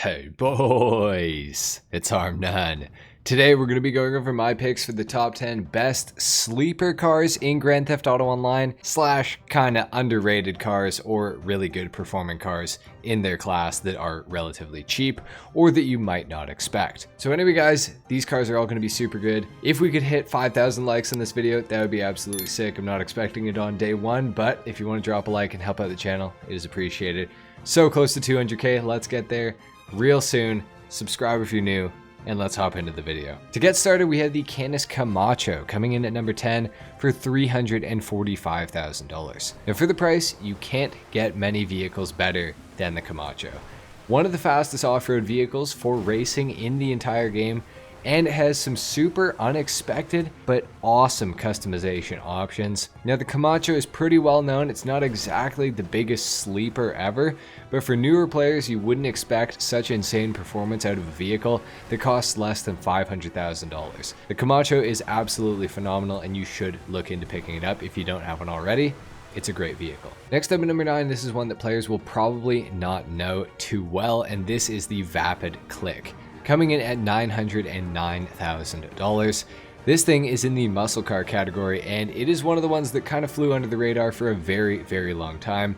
Hey boys, it's HarmNone. Today we're going to be going over my picks for the top 10 best sleeper cars in Grand Theft Auto Online / kinda underrated cars or really good performing cars in their class that are relatively cheap or that you might not expect. So anyway guys, these cars are all going to be super good. If we could hit 5,000 likes in this video, that would be absolutely sick. I'm not expecting it on day one, but if you want to drop a like and help out the channel, it is appreciated. So close to 200k, let's get there real soon. Subscribe if you're new, and let's hop into the video. To get started, we have the Canis Camacho coming in at number 10 for $345,000. Now for the price, you can't get many vehicles better than the Camacho. One of the fastest off-road vehicles for racing in the entire game, and it has some super unexpected but awesome customization options. Now the Camacho is pretty well known. It's not exactly the biggest sleeper ever, but for newer players you wouldn't expect such insane performance out of a vehicle that costs less than $500,000. The Camacho is absolutely phenomenal and you should look into picking it up if you don't have one already. It's a great vehicle. Next up at number 9, this is one that players will probably not know too well, and this is the Vapid Click. Coming in at $909,000. This thing is in the muscle car category, and it is one of the ones that kind of flew under the radar for a very, very long time.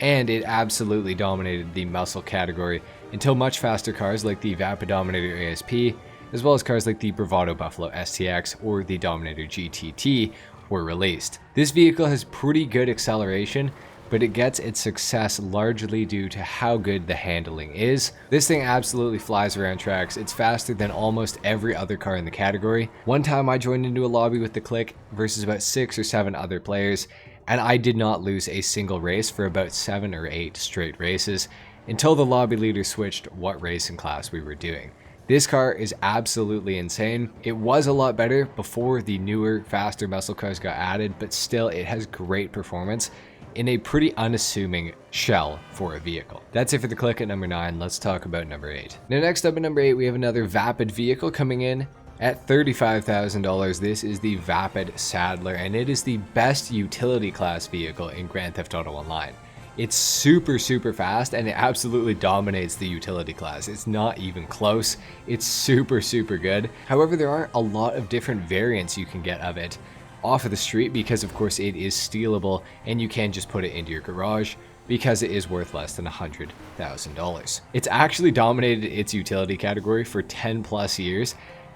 And it absolutely dominated the muscle category until much faster cars like the Vapid Dominator ASP, as well as cars like the Bravado Buffalo STX or the Dominator GTT were released. This vehicle has pretty good acceleration, but it gets its success largely due to how good the handling is. This thing absolutely flies around tracks. It's faster than almost every other car in the category. One time I joined into a lobby with the Click versus about 6 or 7 other players, and I did not lose a single race for about 7 or 8 straight races until the lobby leader switched what racing class we were doing. This car is absolutely insane. It was a lot better before the newer, faster muscle cars got added, but still it has great performance in a pretty unassuming shell for a vehicle. That's it for the Click at number 9. Let's talk about number 8. Now next up at number 8, we have another Vapid vehicle coming in at $35,000. This is the Vapid Saddler, and it is the best utility class vehicle in Grand Theft Auto Online. It's super fast, and it absolutely dominates the utility class. It's not even close. It's super good. However, there aren't a lot of different variants you can get of it off of the street because of course it is stealable and you can't just put it into your garage because it is worth less than $100,000. It's actually dominated its utility category for 10 plus years,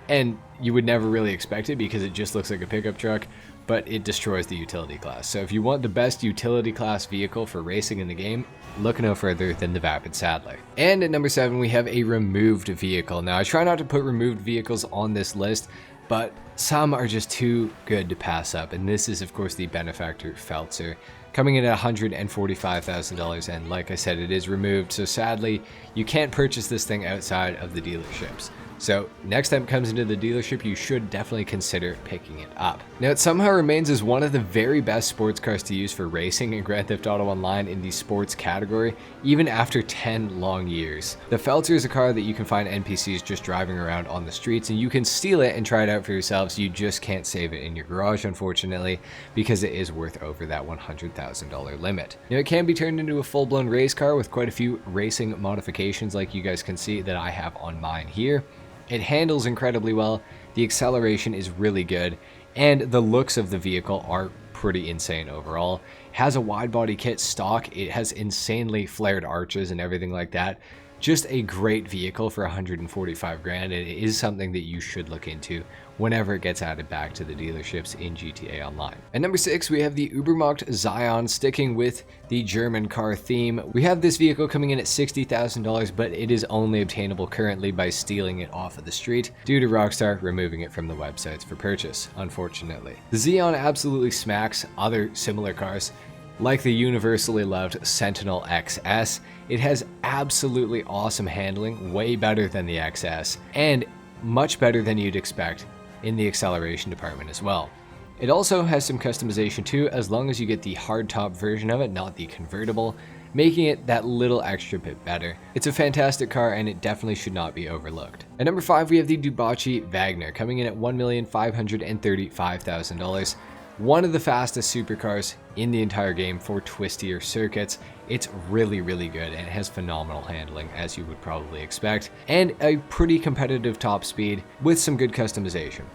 and you would never really expect it because it just looks like a pickup truck, but it destroys the utility class. So if you want the best utility class vehicle for racing in the game, look no further than the Vapid Saddler. And at number 7, we have a removed vehicle. Now I try not to put removed vehicles on this list, but some are just too good to pass up, and this is of course the Benefactor Feltzer, coming in at $145,000, and like I said, it is removed, so sadly you can't purchase this thing outside of the dealerships. So next time it comes into the dealership, you should definitely consider picking it up. Now it somehow remains as one of the very best sports cars to use for racing in Grand Theft Auto Online in the sports category, even after 10 long years. The Feltzer is a car that you can find NPCs just driving around on the streets, and you can steal it and try it out for yourselves. You just can't save it in your garage, unfortunately, because it is worth over that $100,000 limit. Now it can be turned into a full-blown race car with quite a few racing modifications like you guys can see that I have on mine here. It handles incredibly well, the acceleration is really good, and the looks of the vehicle are pretty insane overall. It has a wide body kit stock, it has insanely flared arches and everything like that. Just a great vehicle for $145 grand. It is something that you should look into whenever it gets added back to the dealerships in GTA Online. At number 6, we have the Ubermacht Zion, sticking with the German car theme. We have this vehicle coming in at $60,000, but it is only obtainable currently by stealing it off of the street due to Rockstar removing it from the websites for purchase, unfortunately. The Zion absolutely smacks other similar cars, like the universally loved Sentinel XS. It has absolutely awesome handling, way better than the XS, and much better than you'd expect in the acceleration department as well. It also has some customization too, as long as you get the hardtop version of it, not the convertible, making it that little extra bit better. It's a fantastic car and it definitely should not be overlooked. At number 5, we have the Dubachi Wagner, coming in at $1,535,000. One of the fastest supercars in the entire game for twistier circuits. It's really, really good and it has phenomenal handling, as you would probably expect, and a pretty competitive top speed with some good customization.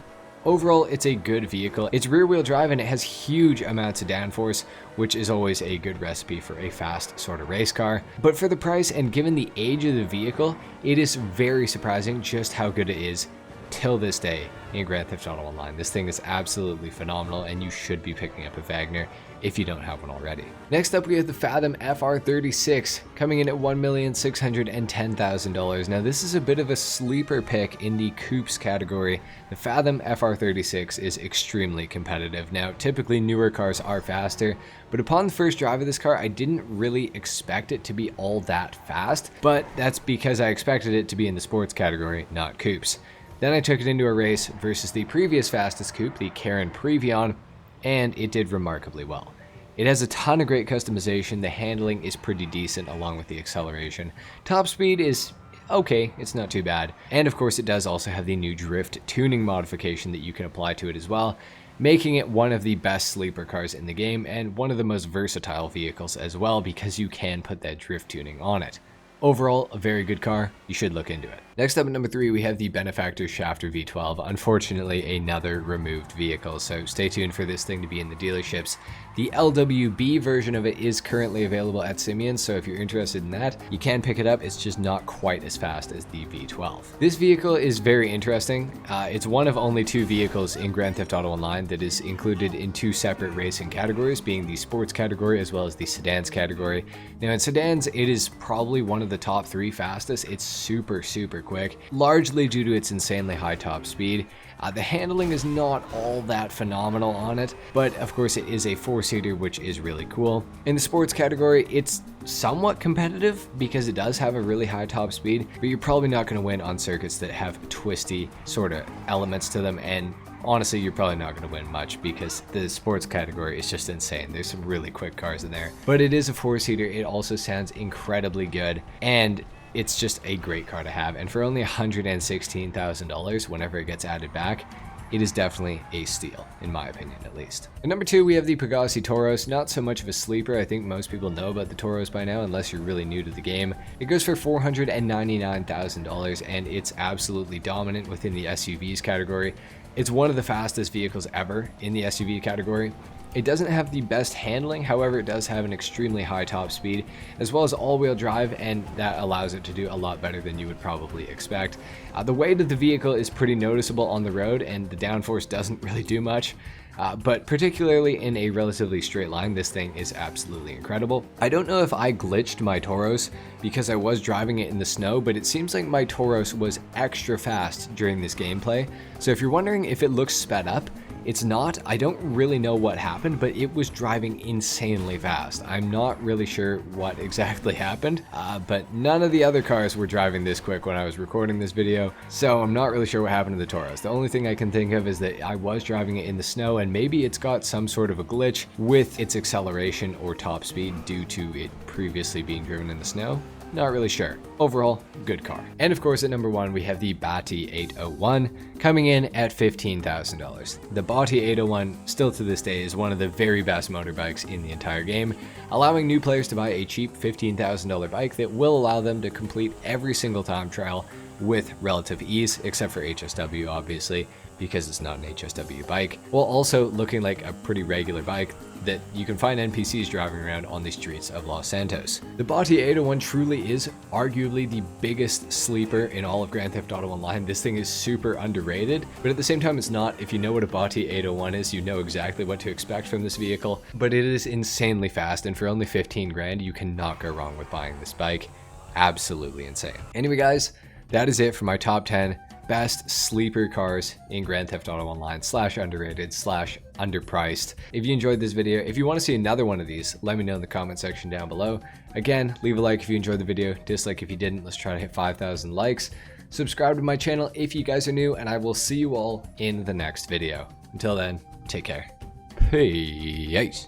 Overall, it's a good vehicle. It's rear-wheel drive and it has huge amounts of downforce, which is always a good recipe for a fast sort of race car. But for the price and given the age of the vehicle, it is very surprising just how good it is till this day in Grand Theft Auto Online. This thing is absolutely phenomenal and you should be picking up a Wagner if you don't have one already. Next up, we have the Fathom FR36 coming in at $1,610,000. Now this is a bit of a sleeper pick in the coupes category. The Fathom FR36 is extremely competitive. Now typically newer cars are faster, but upon the first drive of this car, I didn't really expect it to be all that fast, but that's because I expected it to be in the sports category, not coupes. Then I took it into a race versus the previous fastest coupe, the Karin Previon, and it did remarkably well. It has a ton of great customization, the handling is pretty decent along with the acceleration. Top speed is okay, it's not too bad. And of course it does also have the new drift tuning modification that you can apply to it as well, making it one of the best sleeper cars in the game and one of the most versatile vehicles as well because you can put that drift tuning on it. Overall, a very good car. You should look into it. Next up at number 3, we have the Benefactor Shafter V12. Unfortunately, another removed vehicle, so stay tuned for this thing to be in the dealerships. The LWB version of it is currently available at Simeon's, so if you're interested in that, you can pick it up. It's just not quite as fast as the V12. This vehicle is very interesting. It's one of only 2 vehicles in Grand Theft Auto Online that is included in 2 separate racing categories, being the sports category as well as the sedans category. Now in sedans, it is probably one of the top 3 fastest. It's super quick, largely due to its insanely high top speed. The handling is not all that phenomenal on it, but of course it is a 4-seater, which is really cool. In the sports category, it's somewhat competitive because it does have a really high top speed, but you're probably not going to win on circuits that have twisty sort of elements to them, and honestly, you're probably not going to win much because the sports category is just insane. There's some really quick cars in there, but it is a 4-seater. It also sounds incredibly good, and it's just a great car to have. And for only $116,000 whenever it gets added back, it is definitely a steal, in my opinion at least. At number 2, we have the Pegassi Toros. Not so much of a sleeper. I think most people know about the Toros by now, unless you're really new to the game. It goes for $499,000, and it's absolutely dominant within the SUVs category. It's one of the fastest vehicles ever in the SUV category. It doesn't have the best handling, however it does have an extremely high top speed, as well as all-wheel drive, and that allows it to do a lot better than you would probably expect. The weight of the vehicle is pretty noticeable on the road, and the downforce doesn't really do much. But particularly in a relatively straight line, this thing is absolutely incredible. I don't know if I glitched my Toros because I was driving it in the snow, but it seems like my Toros was extra fast during this gameplay. So if you're wondering if it looks sped up, it's not. I don't really know what happened, but it was driving insanely fast. I'm not really sure what exactly happened, but none of the other cars were driving this quick when I was recording this video, so I'm not really sure what happened to the Toros. The only thing I can think of is that I was driving it in the snow, and maybe it's got some sort of a glitch with its acceleration or top speed due to it previously being driven in the snow. Not really sure. Overall, good car. And of course at number 1 we have the Bati 801 coming in at $15,000. The Bati 801 still to this day is one of the very best motorbikes in the entire game, allowing new players to buy a cheap $15,000 bike that will allow them to complete every single time trial with relative ease, except for HSW obviously, because it's not an HSW bike, while also looking like a pretty regular bike that you can find NPCs driving around on the streets of Los Santos. The Bati 801 truly is arguably the biggest sleeper in all of Grand Theft Auto Online. This thing is super underrated, but at the same time it's not. If you know what a Bati 801 is, you know exactly what to expect from this vehicle, but it is insanely fast, and for only 15 grand, you cannot go wrong with buying this bike. Absolutely insane. Anyway guys, that is it for my top 10 best sleeper cars in Grand Theft Auto Online / underrated / underpriced. If you enjoyed this video, if you want to see another one of these, let me know in the comment section down below. Again, leave a like if you enjoyed the video, dislike if you didn't. Let's try to hit 5,000 likes. Subscribe to my channel if you guys are new, and I will see you all in the next video. Until then, take care. Peace.